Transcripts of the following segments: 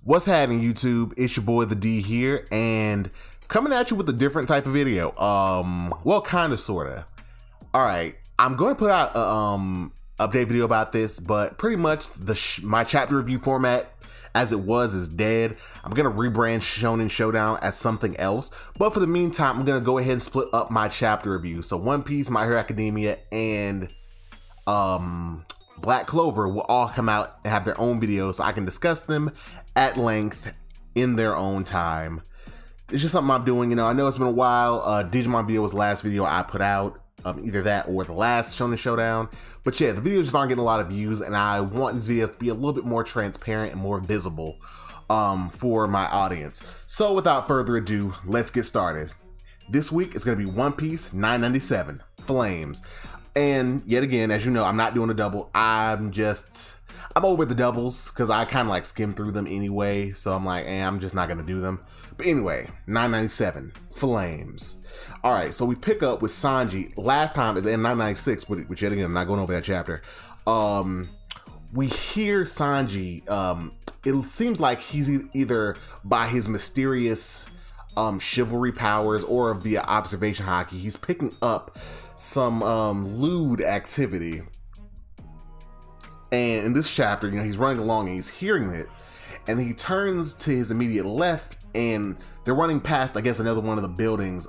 What's happening, YouTube? It's your boy the D here, and coming at you with a different type of video. Well, kind of, sorta. All right, I'm going to put out a update video about this, but pretty much my chapter review format as it was is dead. I'm gonna rebrand Shonen Showdown as something else, but for the meantime, I'm gonna go ahead and split up my chapter review. So One Piece, My Hero Academia, and Black Clover will all come out and have their own videos, so I can discuss them at length in their own time. It's just something I'm doing. You know, I know it's been a while. Digimon video was the last video I put out, either that or the last Shonen Showdown. But yeah, the videos just aren't getting a lot of views, and I want these videos to be a little bit more transparent and more visible for my audience. So without further ado, let's get started. This week is going to be One Piece 997 Flames. And yet again, as you know, I'm not doing a double. I'm over the doubles because I kind of like skim through them anyway. So I'm like, I'm just not going to do them. But anyway, 997 Flames. All right, so we pick up with Sanji. Last time in 996, which yet again, I'm not going over that chapter. We hear Sanji. It seems like he's either by his mysterious chivalry powers or via observation hockey, he's picking up some lewd activity. And in this chapter, you know, he's running along and he's hearing it, and he turns to his immediate left, and they're running past, I guess, another one of the buildings,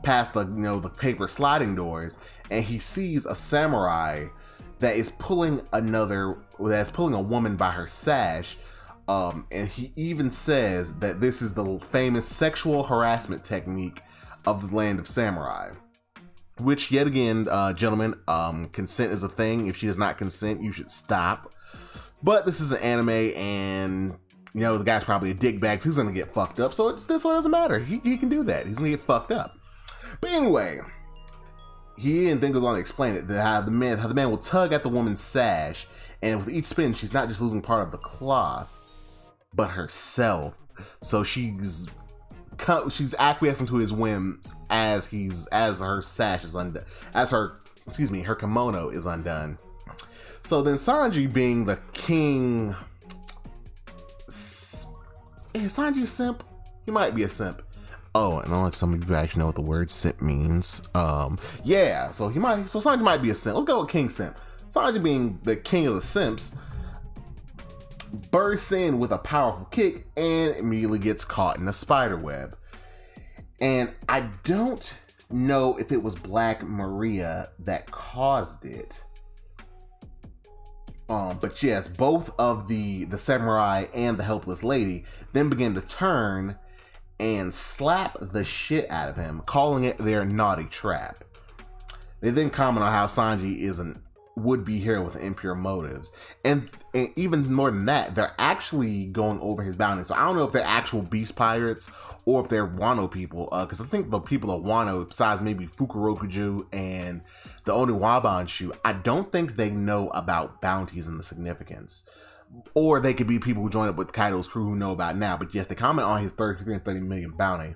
past the, you know, the paper sliding doors, and he sees a samurai that is pulling a woman by her sash. And he even says that this is the famous sexual harassment technique of the land of samurai. Which, yet again, gentlemen, consent is a thing. If she does not consent, you should stop. But this is an anime, and, you know, the guy's probably a dickbag, so he's gonna get fucked up. So this one doesn't matter. He can do that. He's gonna get fucked up. But anyway, he then goes on to explain it, that how the man will tug at the woman's sash, and with each spin, she's not just losing part of the cloth, but herself. So she's acquiescing to his whims as her sash is undone, her kimono is undone. So then Sanji, being the king, is Sanji a simp? He might be a simp. Oh, and unlike some of you actually know what the word simp means. Yeah, so Sanji might be a simp. Let's go with King Simp. Sanji, being the king of the simps, bursts in with a powerful kick and immediately gets caught in a spider web. And I don't know if it was Black Maria that caused it. But yes, both of the samurai and the helpless lady then begin to turn and slap the shit out of him, calling it their naughty trap. They then comment on how Sanji is an would-be hero with impure motives, and even more than that, they're actually going over his bounty. So I don't know if they're actual beast pirates or if they're Wano people, because I think the people of Wano, besides maybe Fukurokuju and the Oniwabanshu, I don't think they know about bounties and the significance. Or they could be people who joined up with Kaido's crew who know about it now. But yes, they comment on his 330 million bounty.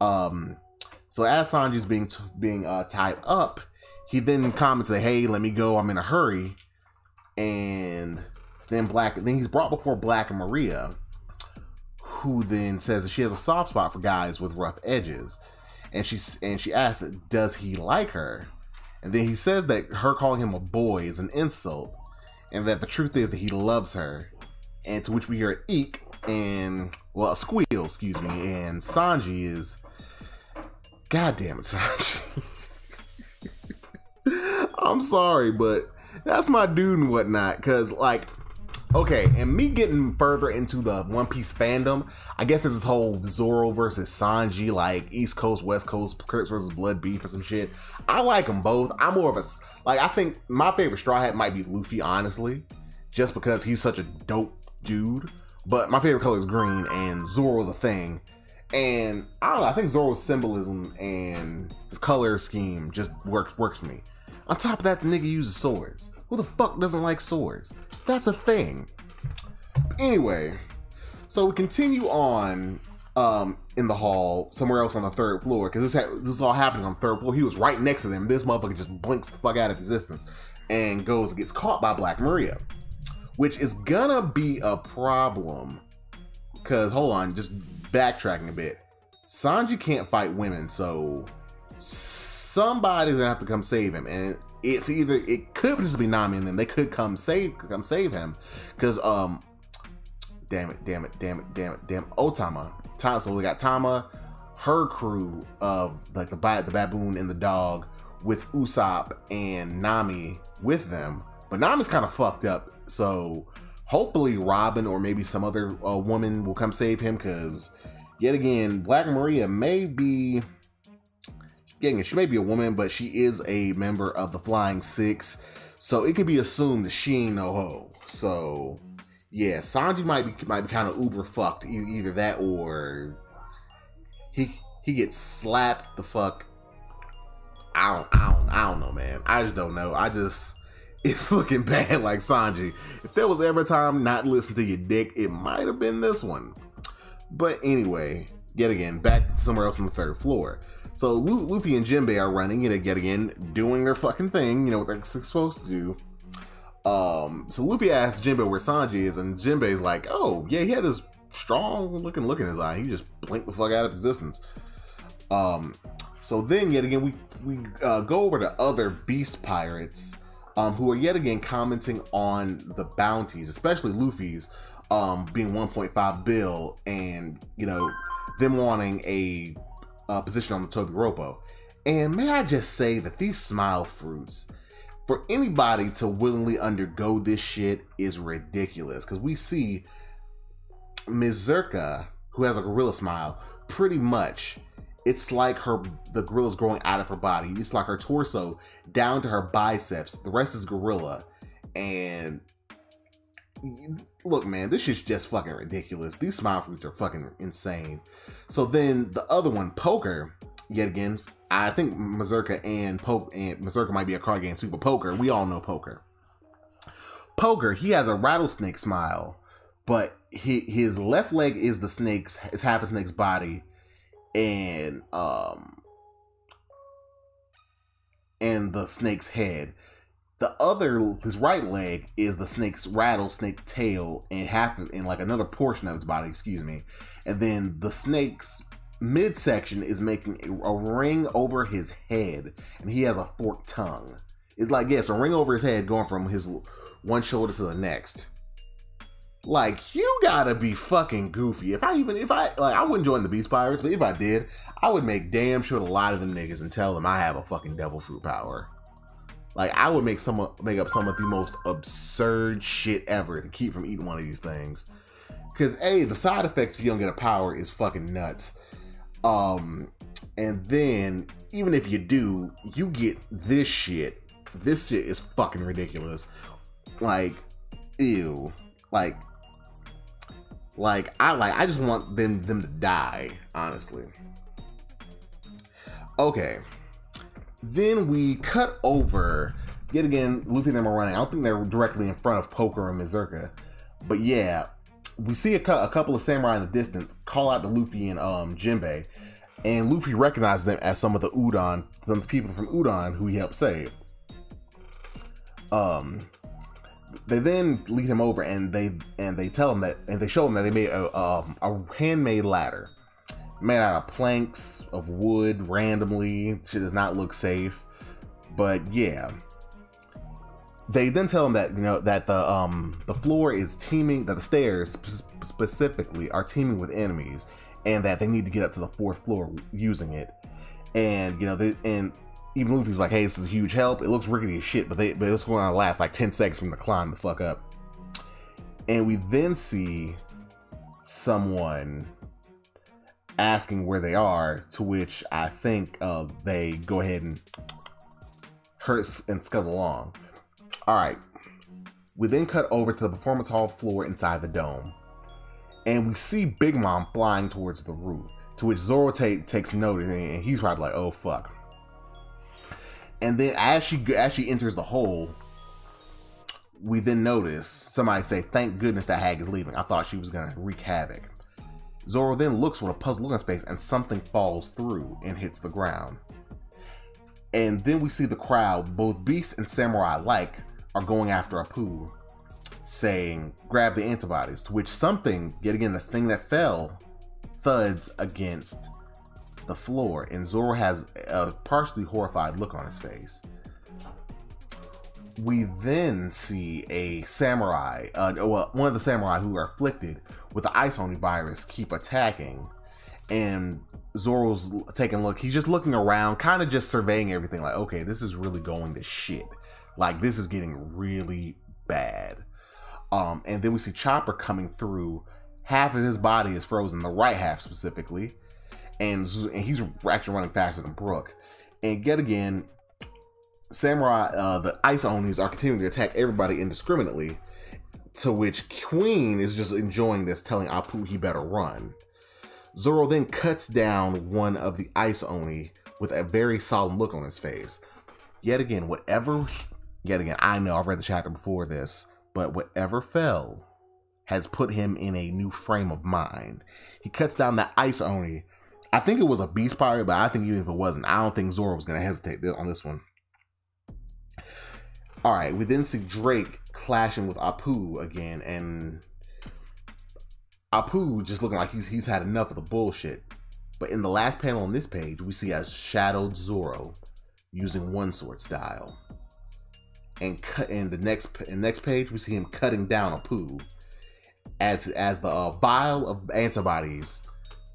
So as Sanji's being tied up, he then comments that, hey, let me go, I'm in a hurry. And then he's brought before Black Maria, who then says that she has a soft spot for guys with rough edges. And she asks, does he like her? And then he says that her calling him a boy is an insult, and that the truth is that he loves her. And to which we hear an eek, and, well, a squeal, excuse me, and Sanji is, God damn it, Sanji. I'm sorry, but that's my dude and whatnot, because, like, okay, and me getting further into the One Piece fandom, I guess there's this whole Zoro versus Sanji, like, East Coast, West Coast, Crips versus Blood beef or some shit. I like them both. I'm more of a, like, I think my favorite Straw Hat might be Luffy, honestly, just because he's such a dope dude, but my favorite color is green, and Zoro's a thing. And, I don't know, I think Zoro's symbolism and his color scheme just works for me. On top of that, the nigga uses swords. Who the fuck doesn't like swords? That's a thing. Anyway, so we continue on in the hall somewhere else on the third floor, because this is all happening on the third floor. He was right next to them. This motherfucker just blinks the fuck out of existence and gets caught by Black Maria. which is gonna be a problem. Because, hold on, just backtracking a bit. Sanji can't fight women, so somebody's gonna have to come save him. And it's either, it could potentially be Nami and them. They could come save him. Because, damn it. Otama. So we got Tama, her crew of like the baboon and the dog with Usopp and Nami with them. But Nami's kind of fucked up. So hopefully Robin or maybe some other woman will come save him, because yet again, Black Maria may be, she may be a woman, but she is a member of the Flying Six. So it could be assumed that she ain't no hoe. So yeah, Sanji might be kind of uber fucked. Either that or he gets slapped the fuck. I don't know, man. I just don't know. It's looking bad like Sanji. If there was ever a time not to listen to your dick, it might have been this one. But anyway, yet again, back somewhere else on the third floor. So Luffy and Jinbei are running, yet again, doing their fucking thing, you know, what they're supposed to do. So Luffy asks Jinbei where Sanji is, and Jinbei's like, oh, yeah, he had this strong looking look in his eye. He just blinked the fuck out of existence. So then, yet again, we go over to other beast pirates, who are yet again commenting on the bounties, especially Luffy's, being 1.5 bill, and, you know, them wanting a position on the Tobiropo. And may I just say that these smile fruits, for anybody to willingly undergo this shit, is ridiculous. Because we see Mizurka, who has a gorilla smile, pretty much, it's like the gorilla's growing out of her body. It's like her torso down to her biceps. The rest is gorilla. And look, man, this shit's just fucking ridiculous. These smile fruits are fucking insane. So then the other one, Poker, yet again, I think Mazurka and Mazurka might be a card game too, but Poker, we all know Poker. Poker, he has a rattlesnake smile, but his left leg is half a snake's body, and the snake's head. His right leg is the snake's rattlesnake tail, and like another portion of its body, excuse me. And then the snake's midsection is making a ring over his head, and he has a forked tongue. It's like, yes, a ring over his head going from his one shoulder to the next. Like, you gotta be fucking goofy. I wouldn't join the Beast Pirates, but if I did, I would make damn sure a lot of them niggas and tell them I have a fucking devil fruit power. Like, I would make up some of the most absurd shit ever to keep from eating one of these things. Because, A, the side effects if you don't get a power is fucking nuts. And then, even if you do, you get this shit. This shit is fucking ridiculous. Like, ew. I just want them to die, honestly. Okay. Then we cut over, yet again, Luffy and them are running. I don't think they're directly in front of Poker and Mazurka. But yeah, we see a couple of samurai in the distance call out to Luffy and Jinbei. And Luffy recognizes them as some of the people from Udon who he helped save. They then lead him over, and they tell him they show him that they made a handmade ladder made out of planks of wood randomly. Shit does not look safe, but yeah. They then tell him that, you know, that the floor is teeming, that the stairs specifically are teeming with enemies, and that they need to get up to the 4th floor using it. And, you know, and even Luffy's like, hey, this is a huge help. It looks rickety as shit, but it's going to last like 10 seconds from the climb the fuck up. And we then see someone asking where they are, to which I think they go ahead and hurt and scuttle along. All right. We then cut over to the performance hall floor inside the dome, and we see Big Mom flying towards the roof, to which Zoro takes notice, and he's probably like, oh fuck. And then as she enters the hole, we then notice somebody say, thank goodness that hag is leaving. I thought she was gonna wreak havoc. Zoro then looks with a puzzled look on his face, and something falls through and hits the ground. And then we see the crowd, both beasts and samurai alike, are going after Apu. saying, grab the antibodies, to which something, yet again, the thing that fell, thuds against the floor, and Zoro has a partially horrified look on his face. We then see a samurai, one of the samurai who are afflicted with the Ice Oni virus keep attacking, and Zoro's taking a look. He's just looking around, kind of just surveying everything like, okay, this is really going to shit. Like, this is getting really bad. And then we see Chopper coming through. Half of his body is frozen, the right half specifically, and he's actually running faster than Brook. And yet again, Samurai, the Ice Onis are continuing to attack everybody indiscriminately, to which Queen is just enjoying this, telling Apu he better run. Zoro then cuts down one of the Ice Oni with a very solemn look on his face. Yet again, I know I've read the chapter before this, but whatever fell has put him in a new frame of mind. He cuts down the Ice Oni. I think it was a beast pirate, but I think even if it wasn't, I don't think Zoro was going to hesitate on this one. Alright, we then see Drake clashing with Apu again, and Apu just looking like he's had enough of the bullshit. But in the last panel on this page, we see a shadowed Zoro using one sword style. And in the next page, we see him cutting down Apu as the vial of antibodies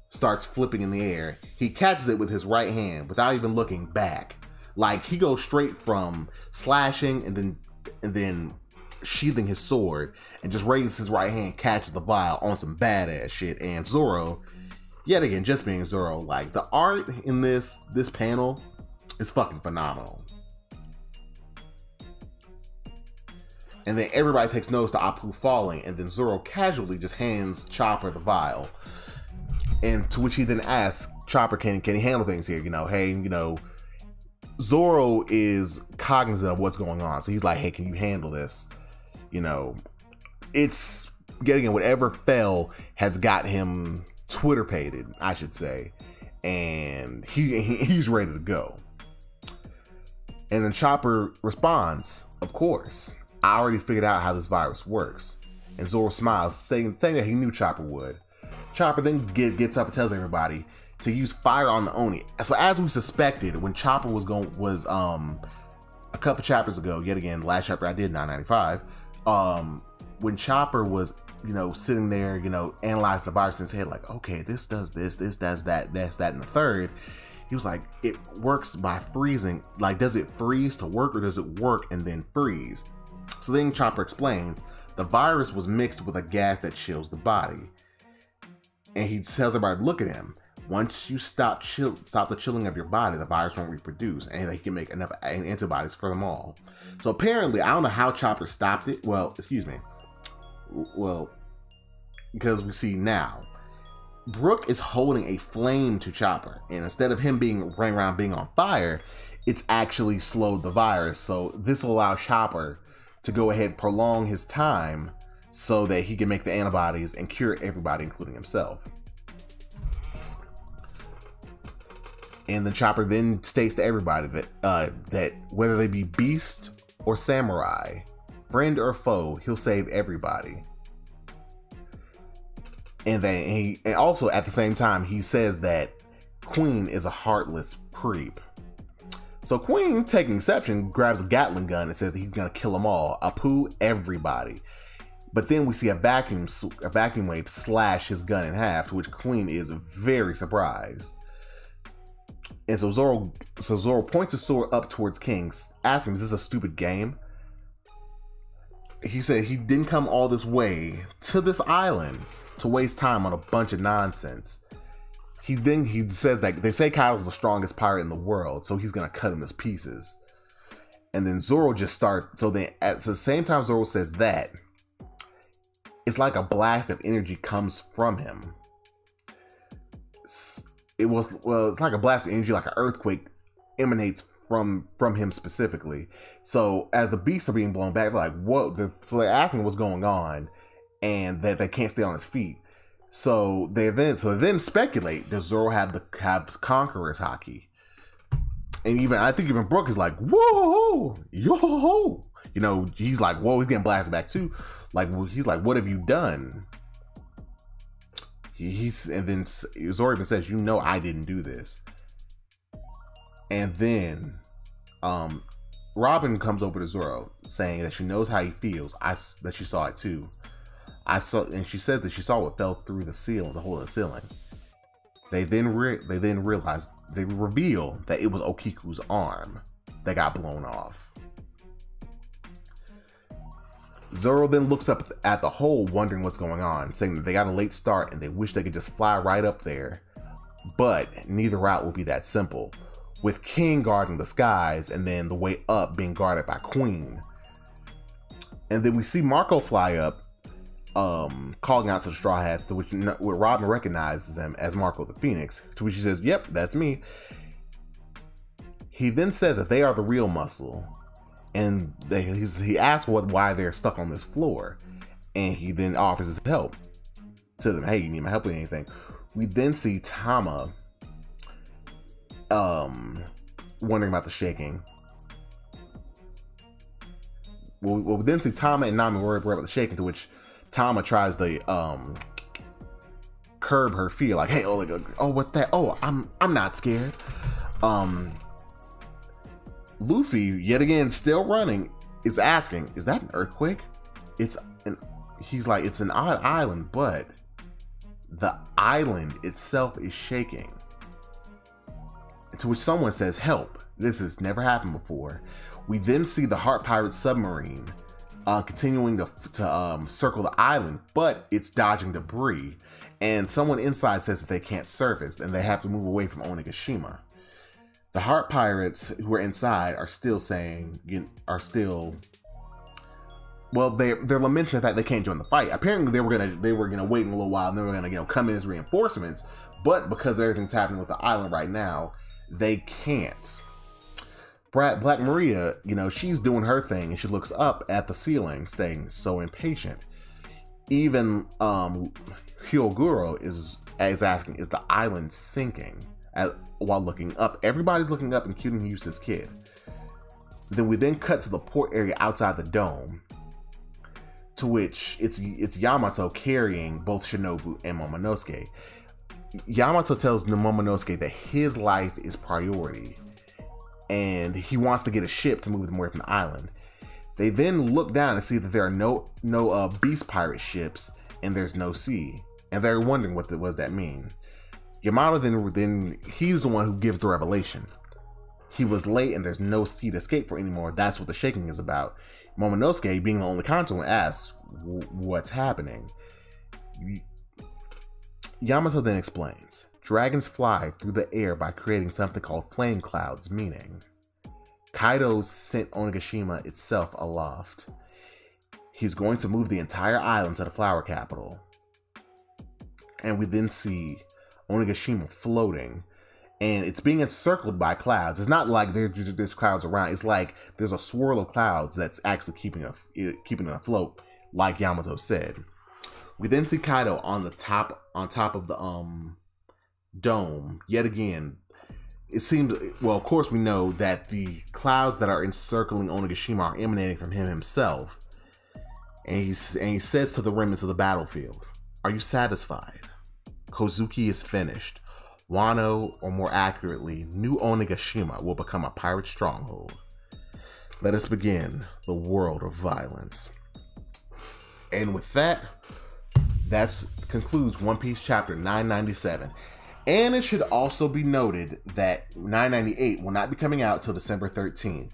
starts flipping in the air. He catches it with his right hand without even looking back. Like, he goes straight from slashing and then sheathing his sword and just raises his right hand, catches the vial on some badass shit. And Zoro, yet again, just being Zoro, like, the art in this panel is fucking phenomenal. And then everybody takes notice to Apu falling, and then Zoro casually just hands Chopper the vial. And to which he then asks Chopper, can he handle things here? You know, hey, you know, Zoro is cognizant of what's going on. So he's like, hey, can you handle this? You know, it's getting whatever fell has got him Twitter-pated, I should say. And he's ready to go. And then Chopper responds, of course. I already figured out how this virus works. And Zoro smiles, saying that he knew Chopper would. Chopper then gets up and tells everybody to use fire on the Oni. So as we suspected, when Chopper was a couple chapters ago, yet again, the last chapter I did, 995, when Chopper was, you know, sitting there, you know, analyzing the virus in his head, like, okay, this does this does that, that's that, and the third. He was like, it works by freezing. Like, does it freeze to work, or does it work and then freeze? So then Chopper explains, the virus was mixed with a gas that chills the body. And he tells everybody, look at him. Once you stop the chilling of your body, the virus won't reproduce, and he can make enough antibodies for them all. So apparently, I don't know how Chopper stopped it. Well, excuse me. Well, because we see now, Brook is holding a flame to Chopper, and instead of him running around being on fire, it's actually slowed the virus. So this will allow Chopper to go ahead and prolong his time so that he can make the antibodies and cure everybody, including himself. And the Chopper then states to everybody that whether they be beast or samurai, friend or foe, he'll save everybody. And also at the same time, he says that Queen is a heartless creep. So Queen, taking exception, grabs a Gatling gun and says that he's gonna kill them all. Apu, everybody. But then we see a vacuum wave slash his gun in half, to which Queen is very surprised. And so Zoro points his sword up towards King, asking him, is this a stupid game? He said he didn't come all this way to this island to waste time on a bunch of nonsense. He says that they say Kaido's the strongest pirate in the world, so he's gonna cut him to pieces. And then Zoro just starts, so then at the same time Zoro says that, it's like a blast of energy comes from him. It's like a blast of energy, like an earthquake emanates from him specifically. So as the beasts are being blown back, they're like, what? So they're asking what's going on, and that they can't stay on his feet. So they then speculate, does Zoro have Conqueror's Haki? And I think even Brook is like, whoa, yo, you know, he's like, whoa, he's getting blasted back too. Like, he's like, what have you done? And then Zoro even says, you know, I didn't do this. And then Robin comes over to Zoro saying that she knows how he feels. That she saw it too. And she said that she saw what fell through the ceiling, the hole of the ceiling. They then realized, they reveal that it was Okiku's arm that got blown off. Zoro then looks up at the hole, wondering what's going on, saying that they got a late start and they wish they could just fly right up there. But neither route will be that simple, with King guarding the skies and then the way up being guarded by Queen. And then we see Marco fly up, calling out to the Straw Hats, to which Robin recognizes him as Marco the Phoenix, to which he says, yep, that's me. He then says that they are the real muscle, and he asks why they're stuck on this floor, and he then offers his help to them. Hey, you need my help with anything? We then see Tama wondering about the shaking. We'll then see Tama and Nami worry about the shaking, to which Tama tries to curb her fear, like, hey, oh, what's that? Oh, I'm not scared. Luffy, yet again, still running, is asking, is that an earthquake? He's like, it's an odd island, but the island itself is shaking. To which someone says, help, this has never happened before. We then see the Heart Pirate submarine continuing to circle the island, but it's dodging debris. And someone inside says that they can't surface and they have to move away from Onigashima. The Heart Pirates who are inside are still well, they're lamenting the fact they can't join the fight. Apparently they were gonna wait a little while and they were gonna come in as reinforcements, but because everything's happening with the island right now, they can't. Black Maria, she's doing her thing and she looks up at the ceiling, staying so impatient. Even Hyoguro is asking, is the island sinking? While looking up, everybody's looking up, including Yusa's kid. Then we cut to the port area outside the dome, to which it's Yamato carrying both Shinobu and Momonosuke. Yamato tells Momonosuke that his life is priority, and he wants to get a ship to move them away from the island. They then look down and see that there are no beast pirate ships, and there's no sea, and they're wondering what does that mean. Yamato then he's the one who gives the revelation. He was late and there's no sea to escape for anymore. That's what the shaking is about. Momonosuke, being the only conscious, asks, what's happening? Yamato then explains, dragons fly through the air by creating something called flame clouds, meaning Kaido sent Onigashima itself aloft. He's going to move the entire island to the flower capital. And we then see Onigashima floating, and it's being encircled by clouds. It's not like there's clouds around. It's like there's a swirl of clouds that's actually keeping it afloat, like Yamato said. We then see Kaido on top of the dome. Yet again, it seems, well, of course we know that the clouds that are encircling Onigashima are emanating from him himself. And he says to the remnants of the battlefield, are you satisfied? Kozuki is finished. Wano, or more accurately, New Onigashima, will become a pirate stronghold. Let us begin the world of violence. And with that concludes One Piece chapter 997. And it should also be noted that 998 will not be coming out till December 13th.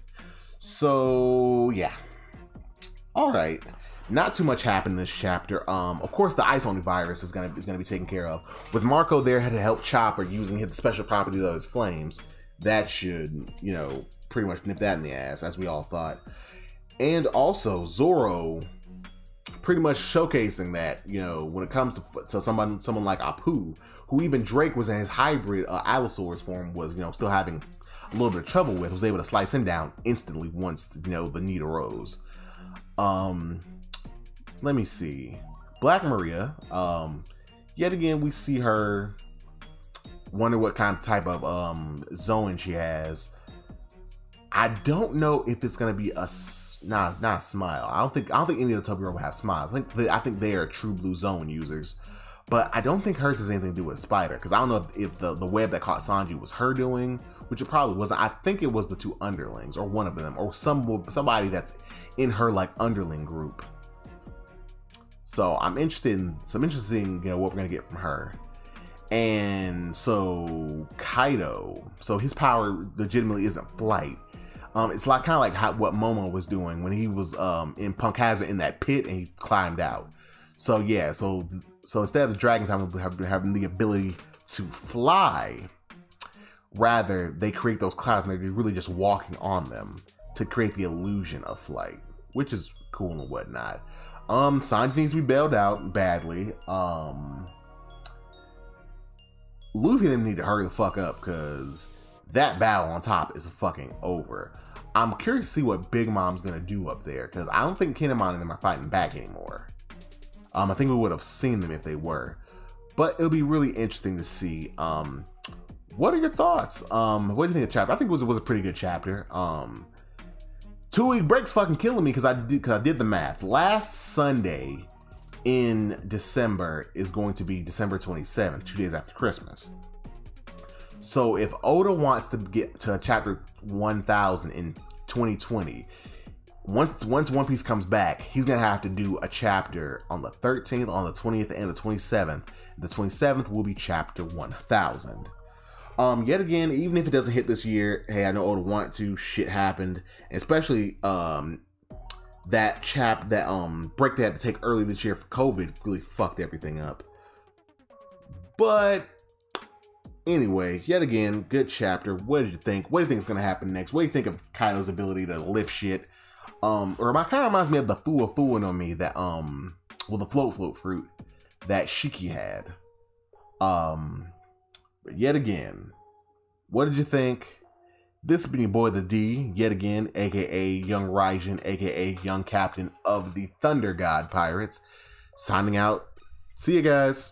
So yeah. Alright. Not too much happened in this chapter. Of course, the Ice Only virus is gonna be taken care of. With Marco there to help Chopper using the special properties of his flames, that should, pretty much nip that in the ass, as we all thought. And also Zoro pretty much showcasing that, when it comes to someone like Apu, who even Drake was in his hybrid Allosaurus form was, still having a little bit of trouble with, was able to slice him down instantly once, the need arose. Let me see. Black Maria, yet again, we see her, wonder what kind of type of Zoan she has. I don't know if it's gonna be a not a smile. I don't think any of the Tubby will have smiles. I think they are true Blue Zone users, but I don't think hers has anything to do with Spider, because I don't know if the web that caught Sanji was her doing, which it probably wasn't. I think it was the two underlings, or one of them, or somebody that's in her like underling group. So I'm interested in what we're gonna get from her. And so Kaido, so his power legitimately isn't flight. It's like kind of like what Momo was doing when he was in Punk Hazard in that pit and he climbed out. So yeah, so instead of the dragons having the ability to fly, rather they create those clouds and they're really just walking on them to create the illusion of flight, which is cool and whatnot. Sanji needs to be bailed out badly. Luffy didn't need to hurry the fuck up, because that battle on top is fucking over. I'm curious to see what Big Mom's gonna do up there, because I don't think Kinemon and them are fighting back anymore. I think we would have seen them if they were, but it'll be really interesting to see. What are your thoughts? What do you think of the chapter? I think it was a pretty good chapter. 2-week break's fucking killing me, because I did the math. Last Sunday in December is going to be December 27th, 2 days after Christmas. So if Oda wants to get to chapter 1000 in 2020, once One Piece comes back, he's gonna have to do a chapter on the 13th, on the 20th, and the 27th. The 27th will be chapter 1000. Yet again, even if it doesn't hit this year, hey, I know Oda want to. Shit happened, especially that break they had to take early this year for COVID really fucked everything up. But anyway, yet again, good chapter. What did you think? What do you think is going to happen next? What do you think of Kaido's ability to lift shit? Or it kind of reminds me of the Fua on me that well, the float fruit that Shiki had. But yet again, what did you think? This has been your boy the D, yet again, aka Young Raijin, aka Young Captain of the Thunder God Pirates, signing out. See you guys.